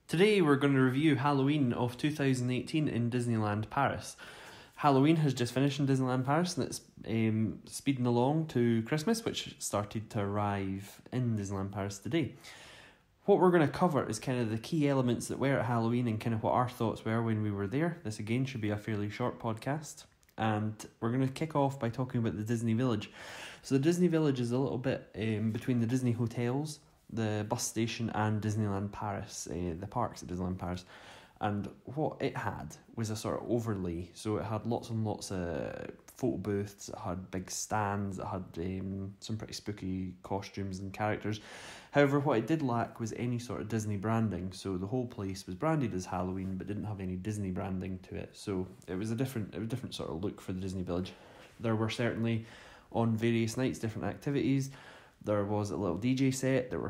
Today we're going to review Halloween of 2018 in Disneyland Paris. Halloween has just finished in Disneyland Paris and it's speeding along to Christmas, which started to arrive in Disneyland Paris today. What we're going to cover is kind of the key elements that were at Halloween and kind of what our thoughts were when we were there. This again should be a fairly short podcast. And we're going to kick off by talking about the Disney Village. So the Disney Village is a little bit between the Disney hotels, the bus station and Disneyland Paris, the parks at Disneyland Paris. And what it had was a sort of overlay. So it had lots and lots of photo booths, it had big stands, it had some pretty spooky costumes and characters. However, what it did lack was any sort of Disney branding. So the whole place was branded as Halloween but didn't have any Disney branding to it. So it was a different sort of look for the Disney Village. There were certainly on various nights different activities. There was a little DJ set, there were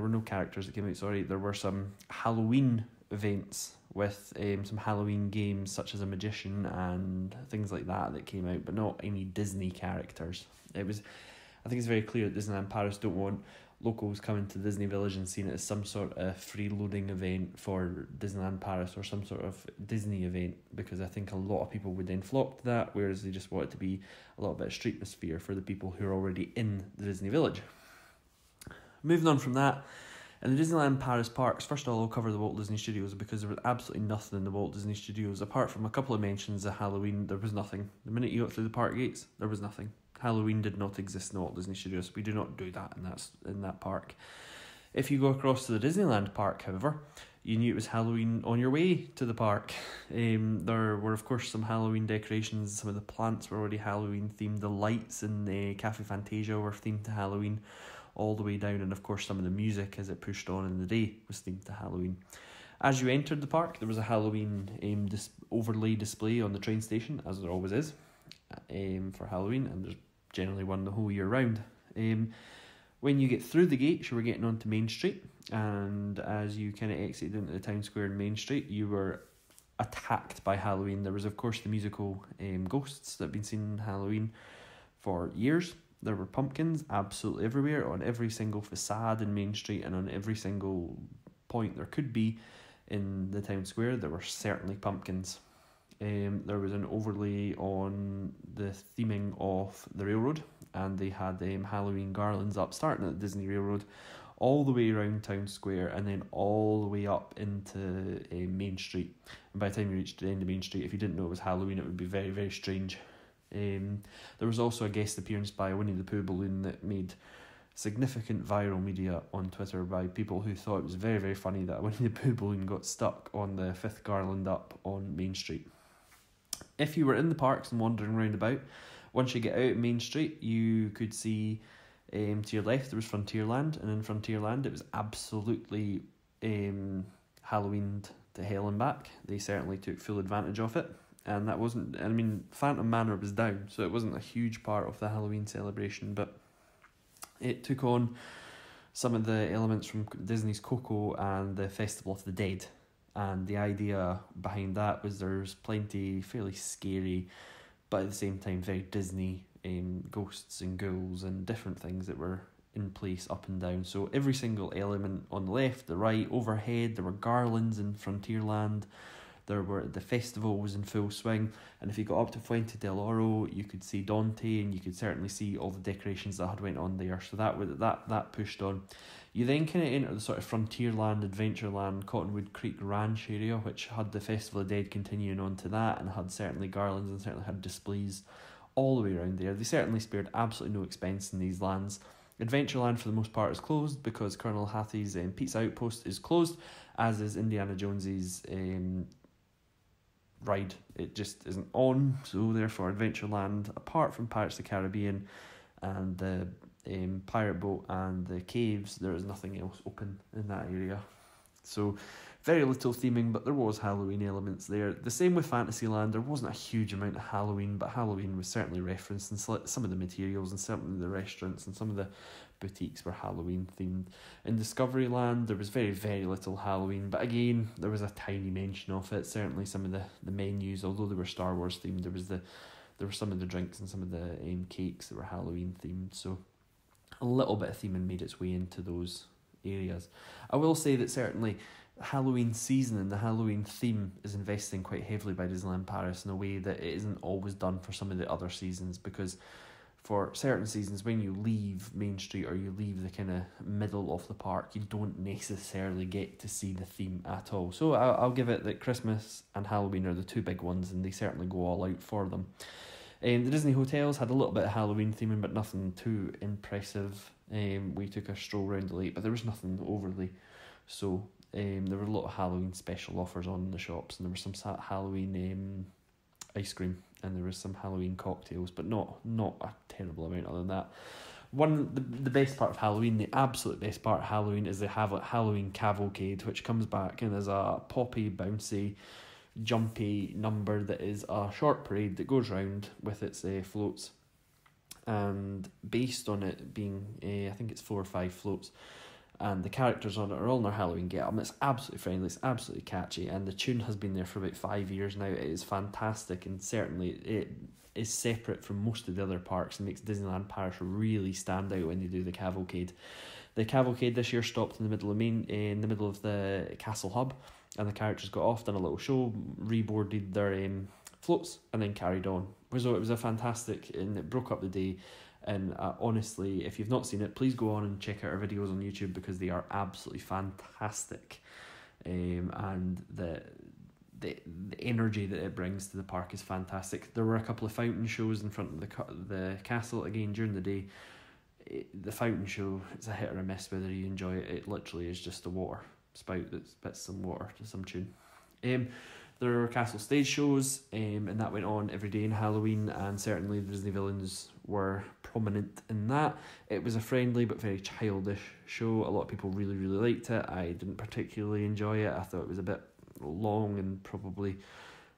no characters that came out, there were some Halloween events with some Halloween games such as a magician and things like that came out, but not any Disney characters. I think it's very clear that Disneyland Paris don't want locals coming to Disney Village and seeing it as some sort of freeloading event for Disneyland Paris or some sort of Disney event, because I think a lot of people would then flock to that, whereas they just want it to be a little bit of streetmosphere for the people who are already in the Disney Village. Moving on from that, in the Disneyland Paris parks, first of all, I'll cover the Walt Disney Studios because there was absolutely nothing in the Walt Disney Studios. Apart from a couple of mentions of Halloween, there was nothing. The minute you got through the park gates, there was nothing. Halloween did not exist in the Walt Disney Studios. We do not do that in that park. If you go across to the Disneyland park, however, you knew it was Halloween on your way to the park. There were, of course, some Halloween decorations. Some of the plants were already Halloween themed. The lights in the Cafe Fantasia were themed to Halloween all the way down. And, of course, some of the music as it pushed on in the day was themed to Halloween. As you entered the park, there was a Halloween overlay display on the train station, as there always is, for Halloween. And there's generally one the whole year round. When you get through the gates, you were getting onto Main Street, and as you kind of exited into the town square in Main Street, you were attacked by Halloween. There was, of course, the musical Ghosts that have been seen in Halloween for years. There were pumpkins absolutely everywhere, on every single facade in Main Street and on every single point there could be in the town square. There were certainly pumpkins. There was an overlay on the theming of the railroad, and they had Halloween garlands up, starting at the Disney Railroad, all the way around Town Square, and then all the way up into Main Street. And by the time you reached the end of Main Street, if you didn't know it was Halloween, it would be very, very strange. There was also a guest appearance by a Winnie the Pooh balloon that made significant viral media on Twitter by people who thought it was very, very funny that a Winnie the Pooh balloon got stuck on the fifth garland up on Main Street. If you were in the parks and wandering around about, once you get out of Main Street, you could see to your left there was Frontierland, and in Frontierland it was absolutely Halloween to hell and back. They certainly took full advantage of it, and that wasn't, Phantom Manor was down, so it wasn't a huge part of the Halloween celebration, but it took on some of the elements from Disney's Coco and the Festival of the Dead. And the idea behind that was there's plenty fairly scary, but at the same time very Disney ghosts and ghouls and different things that were in place up and down. So every single element on the left, the right, overhead, there were garlands in Frontierland. The festival was in full swing, and if you got up to Fuente del Oro, you could see Dante, and you could certainly see all the decorations that had went on there. So that pushed on. You then kind of enter the sort of Frontierland, Adventureland, Cottonwood Creek Ranch area, which had the Festival of the Dead continuing on to that, and had certainly garlands and certainly had displays all the way around there. They certainly spared absolutely no expense in these lands. Adventureland, for the most part, is closed because Colonel Hathie's Pizza Outpost is closed, as is Indiana Jones's ride. It just isn't on, so therefore Adventureland, apart from Pirates of the Caribbean and the pirate boat and the caves, there is nothing else open in that area. So very little theming, but there was Halloween elements there. The same with Fantasyland. There wasn't a huge amount of Halloween, but Halloween was certainly referenced in some of the materials, and certainly the restaurants and some of the boutiques were Halloween themed. In Discoveryland, there was very, very little Halloween, but again, there was a tiny mention of it. Certainly some of the menus, although they were Star Wars themed, there were some of the drinks and some of the cakes that were Halloween themed. So a little bit of theming made its way into those areas. I will say that certainly Halloween season and the Halloween theme is investing quite heavily by Disneyland Paris in a way that it isn't always done for some of the other seasons, because for certain seasons, when you leave Main Street or you leave the kind of middle of the park, you don't necessarily get to see the theme at all. So I'll give it that Christmas and Halloween are the two big ones, and they certainly go all out for them. The Disney hotels had a little bit of Halloween theming, but nothing too impressive. We took a stroll around the lake, but there was nothing overly. So there were a lot of Halloween special offers on in the shops, and there was some Halloween ice cream, and there was some Halloween cocktails, but not a terrible amount other than that. The best part of Halloween, the absolute best part of Halloween, is the Halloween Cavalcade, which comes back and is a poppy, bouncy, jumpy number that is a short parade that goes round with its floats, and based on it being I think it's 4 or 5 floats, and the characters on it are all in their Halloween get-up, and it's absolutely friendly, it's absolutely catchy, and the tune has been there for about 5 years now. It is fantastic, and certainly it is separate from most of the other parks and makes Disneyland Paris really stand out when they do the Cavalcade. The Cavalcade this year stopped in the middle of the Castle Hub, and the characters got off, done a little show, reboarded their floats, and then carried on. So it was a fantastic, and it broke up the day. And honestly, if you've not seen it, please go on and check out our videos on YouTube, because they are absolutely fantastic. And the energy that it brings to the park is fantastic. There were a couple of fountain shows in front of the castle again during the day. The fountain show, it's a hit or a miss whether you enjoy it. It literally is just a water spout that spits some water to some tune. There were castle stage shows, and that went on every day in Halloween, and certainly the Disney villains were prominent in that. It was a friendly but very childish show. A lot of people really, really liked it. I didn't particularly enjoy it. I thought it was a bit long and probably,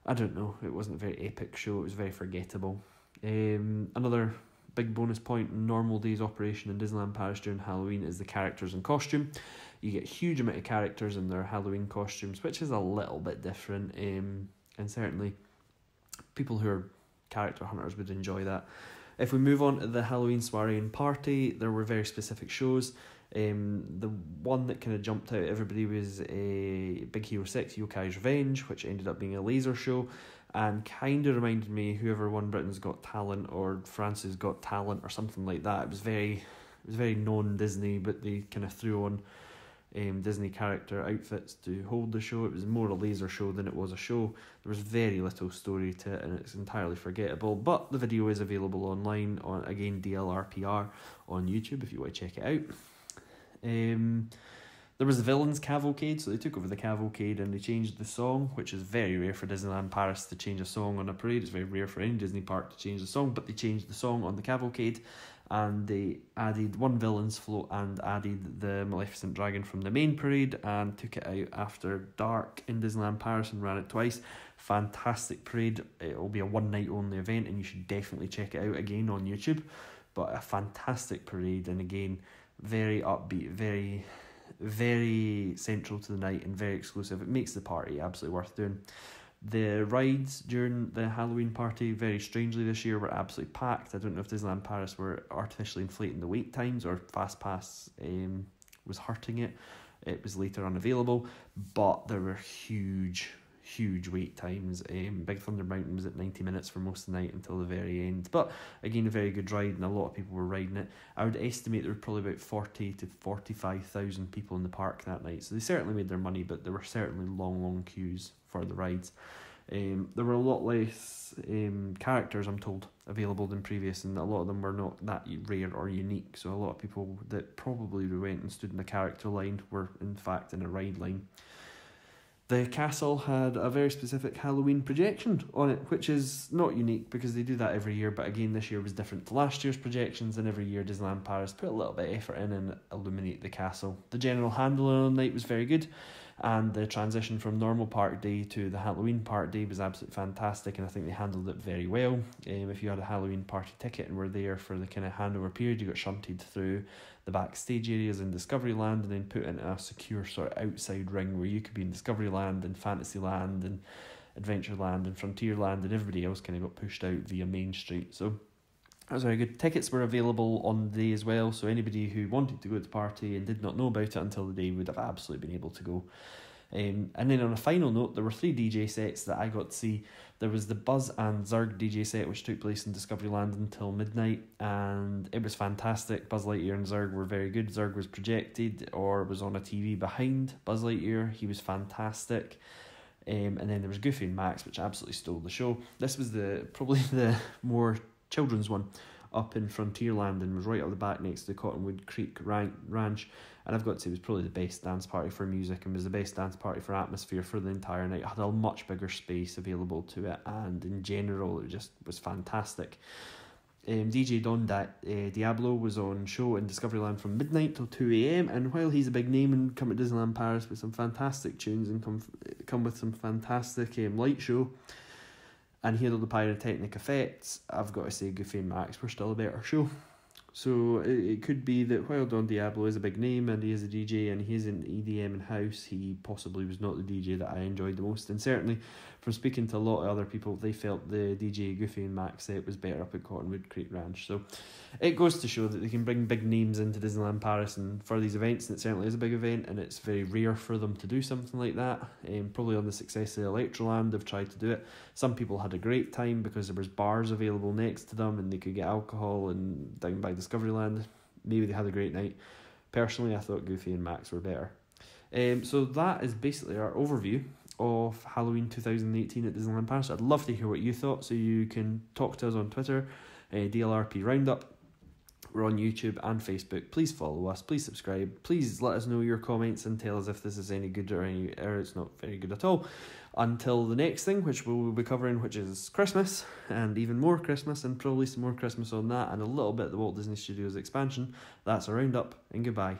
I don't know, it wasn't a very epic show. It was very forgettable. Another big bonus point in normal days operation in Disneyland Paris during Halloween is the characters and costume. You get a huge amount of characters in their Halloween costumes, which is a little bit different, and certainly people who are character hunters would enjoy that. If we move on to the Halloween soiree and party, there were very specific shows. The one that kind of jumped out at everybody was a Big Hero 6, Yokai's Revenge, which ended up being a laser show, and kind of reminded me whoever won Britain's Got Talent or France's Got Talent or something like that. It was very non-Disney, but they kind of threw on Disney character outfits to hold the show. It was more a laser show than it was a show. There was very little story to it, and it's entirely forgettable, but the video is available online on, again, DLRPR on YouTube if you want to check it out. There was the Villains Cavalcade, so they took over the Cavalcade and they changed the song, which is very rare for Disneyland Paris to change a song on a parade. It's very rare for any Disney park to change the song, but they changed the song on the Cavalcade, and they added one Villains float and added the Maleficent Dragon from the main parade and took it out after dark in Disneyland Paris and ran it twice. Fantastic parade. It will be a one night only event, and you should definitely check it out again on YouTube. But a fantastic parade, and again, very upbeat, very, very central to the night and very exclusive. It makes the party absolutely worth doing. The rides during the Halloween party, very strangely this year, were absolutely packed. I don't know if Disneyland Paris were artificially inflating the wait times or FastPass was hurting it. It was later unavailable, but there were huge wait times. Big Thunder Mountain was at 90 minutes for most of the night until the very end. But again, a very good ride, and a lot of people were riding it. I would estimate there were probably about 40 to 45,000 people in the park that night. So they certainly made their money, but there were certainly long queues for the rides. There were a lot less characters, I'm told, available than previous, and a lot of them were not that rare or unique. So a lot of people that probably went and stood in the character line were in fact in a ride line. The castle had a very specific Halloween projection on it, which is not unique because they do that every year, but again this year was different to last year's projections, and every year Disneyland Paris put a little bit of effort in and illuminate the castle. The general handling on the night was very good, and the transition from normal park day to the Halloween park day was absolutely fantastic, and I think they handled it very well. If you had a Halloween party ticket and were there for the kind of handover period, you got shunted through the backstage areas in Discoveryland and then put into a secure sort of outside ring where you could be in Discoveryland and Fantasyland and Adventureland and Frontierland, and everybody else kind of got pushed out via Main Street. So that was very good. Tickets were available on the day as well, so anybody who wanted to go to the party and did not know about it until the day would have absolutely been able to go. And then on a final note, there were 3 DJ sets that I got to see. There was the Buzz+Zurg DJ set, which took place in Discoveryland until midnight, and it was fantastic. Buzz Lightyear and Zurg were very good. Zurg was projected or was on a TV behind Buzz Lightyear. He was fantastic. And then there was Goofy+Max, which absolutely stole the show. This was probably the more children's one up in Frontierland, and was right up the back next to the Cottonwood Creek Ranch. And I've got to say, it was probably the best dance party for music, and was the best dance party for atmosphere for the entire night. It had a much bigger space available to it, and in general it just was fantastic. DJ Don Diablo was on show in Discoveryland from midnight till 2 a.m, and while he's a big name and come to Disneyland Paris with some fantastic tunes and come with some fantastic light show, and he had all the pyrotechnic effects, I've got to say Goofy+Max were still a better show. So it could be that while Don Diablo is a big name and he is a DJ and he is in EDM and house, he possibly was not the DJ that I enjoyed the most. And certainly from speaking to a lot of other people, they felt the DJ Goofy+Max set was better up at Cottonwood Creek Ranch. So it goes to show that they can bring big names into Disneyland Paris and for these events, and it certainly is a big event, and it's very rare for them to do something like that. Probably on the success of Electroland, they've tried to do it. Some people had a great time because there was bars available next to them and they could get alcohol, and down by Discoveryland, maybe they had a great night. Personally, I thought Goofy+Max were better. So that is basically our overview of Halloween 2018 at Disneyland Paris. I'd love to hear what you thought, so you can talk to us on Twitter, DLRP Roundup. We're on YouTube and Facebook. Please follow us. Please subscribe. Please let us know your comments and tell us if this is any good or it's not very good at all. Until the next thing, which we'll be covering, which is Christmas, and even more Christmas, and probably some more Christmas on that, and a little bit of the Walt Disney Studios expansion. That's a roundup, and goodbye.